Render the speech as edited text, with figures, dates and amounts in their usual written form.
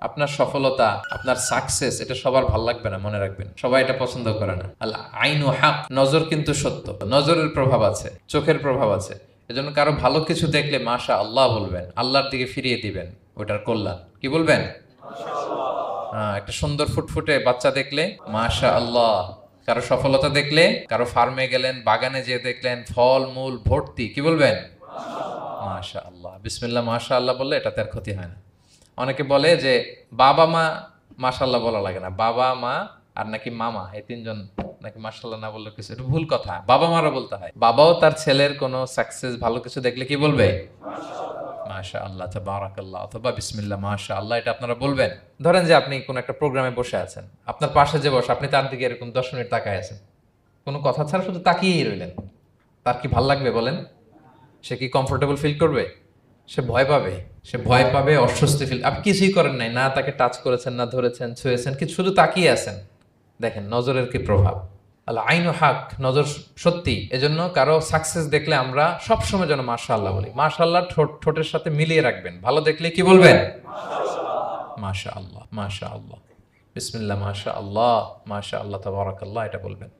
আপনার সফলতা, আপনার সাকসেস, এটা সবার ভাল লাগবে না, মনে রাখবেন। সবাই এটা পছন্দ করে না। আল আইনু হাক, নজর কিন্তু সত্য। নজরের প্রভাব আছে, চোখের প্রভাব আছে। এজন্য কারো ভালো কিছু দেখলে মাশা আল্লাহ বলবেন, আল্লাহর দিকে ফিরিয়ে দিবেন ওটার কল্যাণ। কি বলবেন? একটা সুন্দর ফুটফুটে বাচ্চা দেখলে মাশা আল্লাহ। কারো সফলতা দেখলে, কারো ফার্মে গেলেন, বাগানে যেয়ে দেখলেন ফল মূল ভর্তি, কি বলবেন? মাশা আল্লাহ। বিসমিল্লাহ মাশা আল্লাহ বললে এটাতে আর ক্ষতি হয় না। অনেকে বলে যে বাবা মা মাশাল্লাহ বলা লাগে না, বাবা মা আর নাকি মামা, এই তিনজন নাকি মাশাল্লাহ না বললে কিছু, এটা ভুল কথা। বাবা মারা বলতে হয়। বাবাও তার ছেলের কোনো সাকসেস, ভালো কিছু দেখলে কি বলবে? মাশা আল্লাহ, তাবারাকাল্লাহ, অথবা বিসমিল্লাহ মাশা আল্লাহ, এটা আপনারা বলবেন। ধরেন যে আপনি কোন একটা প্রোগ্রামে বসে আছেন, আপনার পাশে যে বসে, আপনি তার দিকে এরকম 10 মিনিট তাকায় আছেন, কোনো কথা ছাড়া শুধু তাকিয়েই রইলেন। তার কি ভাল লাগবে বলেন? সে কি কমফোর্টেবল ফিল করবে? সে ভয় পাবে। সে ভয় পাবে, অস্বস্তি ফিল। আপনি কিছুই করেন নাই, না তাকে টাচ করেছেন, না ধরেছেন, ছুঁয়েছেন, কিন্তু শুধু তাকিয়ে আছেন। দেখেন নজরের কি প্রভাব। আল্লাহ আইনু হাক, নজর সত্যি। এজন্য কারো সাকসেস দেখলে আমরা সবসময় যেন মাশাআল্লাহ বলি। মাশাআল্লাহ ঠোঁটের সাথে মিলিয়ে রাখবেন। ভালো দেখলে কি বলবেন? মাশাআল্লাহ, মাশাআল্লাহ, বিসমিল্লাহ মাশাআল্লাহ, মাশাআল্লাহ, তাবারাকাল্লাহ, এটা বলবেন।